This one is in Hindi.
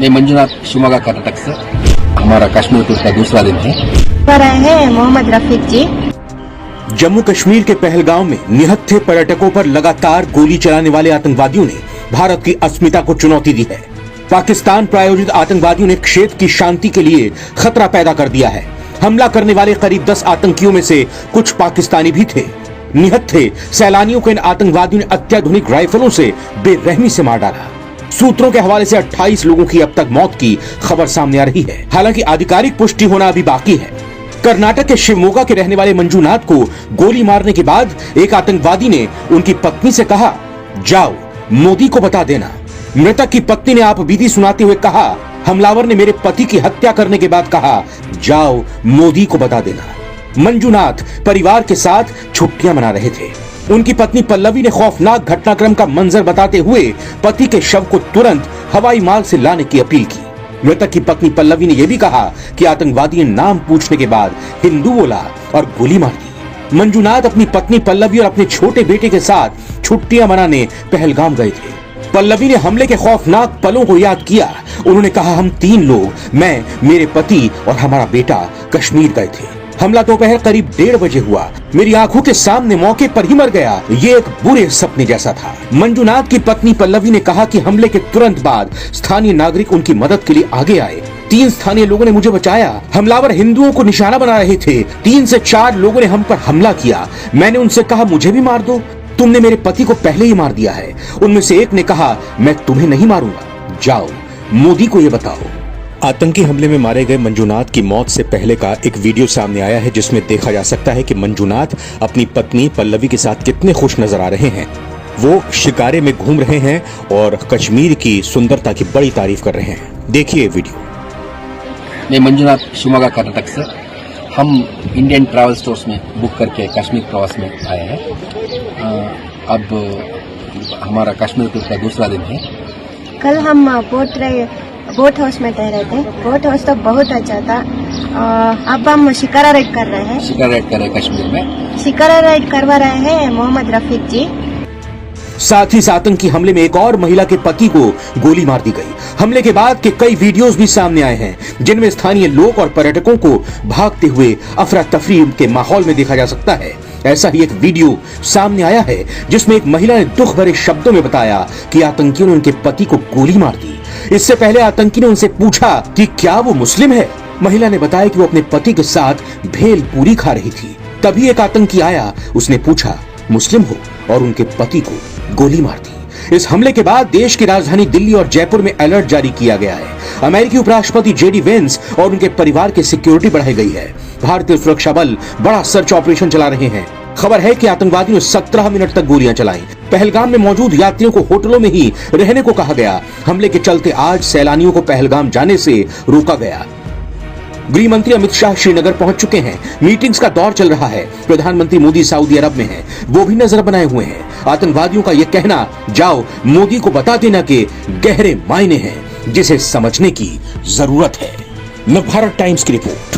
मैं मंजुनाथ शिवमोगा कर्नाटक से। हमारा कश्मीर टूर का दूसरा दिन है। पर आए हैं मोहम्मद रफीक जी। जम्मू कश्मीर के पहलगाम में निहत्थे पर्यटकों पर लगातार गोली चलाने वाले आतंकवादियों ने भारत की अस्मिता को चुनौती दी है। पाकिस्तान प्रायोजित आतंकवादियों ने क्षेत्र की शांति के लिए खतरा पैदा कर दिया है। हमला करने वाले करीब 10 आतंकियों में से कुछ पाकिस्तानी भी थे। निहत्थे सैलानियों को इन आतंकवादियों ने अत्याधुनिक राइफलों से बेरहमी से मार डाला। सूत्रों के हवाले से 28 लोगों की अब तक मौत की खबर सामने आ रही है। हालांकि आधिकारिक पुष्टि होना अभी बाकी है। कर्नाटक के शिवमोगा के रहने वाले मंजूनाथ को गोली मारने के बाद एक आतंकवादी ने उनकी पत्नी से कहा, जाओ मोदी को बता देना। मृतक की पत्नी ने आप बीती सुनाते हुए कहा, हमलावर ने मेरे पति की हत्या करने के बाद कहा, जाओ मोदी को बता देना। मंजूनाथ परिवार के साथ छुट्टियां मना रहे थे। उनकी पत्नी पल्लवी ने खौफनाक घटनाक्रम का मंजर बताते हुए पति के शव को तुरंत हवाई मार्ग से लाने की अपील की। मृतक की पत्नी पल्लवी ने यह भी कहा कि आतंकवादी ने नाम पूछने के बाद हिंदू बोला और गोली मार दी। मंजूनाथ अपनी पत्नी पल्लवी और अपने छोटे बेटे के साथ छुट्टियां मनाने पहलगाम गए थे। पल्लवी ने हमले के खौफनाक पलों को याद किया। उन्होंने कहा, हम 3 लोग, मैं, मेरे पति और हमारा बेटा कश्मीर गए थे। हमला दोपहर करीब 1:30 बजे हुआ। मेरी आंखों के सामने मौके पर ही मर गया। ये एक बुरे सपने जैसा था। मंजूनाथ की पत्नी पल्लवी ने कहा कि हमले के तुरंत बाद स्थानीय नागरिक उनकी मदद के लिए आगे आए। 3 स्थानीय लोगों ने मुझे बचाया। हमलावर हिंदुओं को निशाना बना रहे थे। 3 से 4 लोगों ने हम पर हमला किया। मैंने उनसे कहा, मुझे भी मार दो, तुमने मेरे पति को पहले ही मार दिया है। उनमें से एक ने कहा, मैं तुम्हें नहीं मारूंगा, जाओ मोदी को ये बताओ। आतंकी हमले में मारे गए मंजूनाथ की मौत से पहले का एक वीडियो सामने आया है, जिसमें देखा जा सकता है कि मंजूनाथ अपनी पत्नी पल्लवी के साथ कितने खुश नजर आ रहे हैं। वो शिकारे में घूम रहे हैं और कश्मीर की सुंदरता की बड़ी तारीफ कर रहे हैं। देखिए वीडियो। मैं मंजुनाथ शिवमोगा कर्नाटक से। हम इंडियन ट्रैवल स्टोर्स में बुक करके कश्मीर प्रवास में आए हैं। अब हमारा कश्मीर टूर का दूसरा दिन है। कल हम बोट हाउस में ठहरे थे। बोट हाउस तो बहुत अच्छा था। अब हम शिकारा राइड कर रहे हैं। शिकारा राइड कर रहे हैं कश्मीर में। शिकारा राइड करवा रहे हैं मोहम्मद रफीक जी। साथ ही इस आतंकी हमले में एक और महिला के पति को गोली मार दी गई। हमले के बाद के कई वीडियोस भी सामने आए हैं, जिनमें स्थानीय लोग और पर्यटकों को भागते हुए अफरा तफरी के माहौल में देखा जा सकता है। ऐसा ही एक वीडियो सामने आया है, जिसमें एक महिला ने दुख भरे शब्दों में बताया कि आतंकियों ने उनके पति को गोली मार दी। इससे पहले आतंकी ने उनसे पूछा कि क्या वो मुस्लिम है। महिला ने बताया कि वो अपने पति के साथ भेल पूरी खा रही थी। तभी एक आतंकी आया, उसने पूछा, मुस्लिम हो, और उनके पति को गोली मार दी। इस हमले के बाद देश की राजधानी दिल्ली और जयपुर में अलर्ट जारी किया गया है। अमेरिकी उपराष्ट्रपति JD वेंस और उनके परिवार की सिक्योरिटी बढ़ाई गई है। भारतीय सुरक्षा बल बड़ा सर्च ऑपरेशन चला रहे हैं। खबर है कि आतंकवादियों ने 17 मिनट तक गोलियां चलाई। पहलगाम में मौजूद यात्रियों को होटलों में ही रहने को कहा गया। हमले के चलते आज सैलानियों को पहलगाम जाने से रोका गया। गृह मंत्री अमित शाह श्रीनगर पहुंच चुके हैं। मीटिंग्स का दौर चल रहा है। प्रधानमंत्री मोदी सऊदी अरब में हैं, वो भी नजर बनाए हुए हैं। आतंकवादियों का यह कहना, जाओ मोदी को बता देना, के गहरे मायने हैं, जिसे समझने की जरूरत है। नवभारत टाइम्स की रिपोर्ट।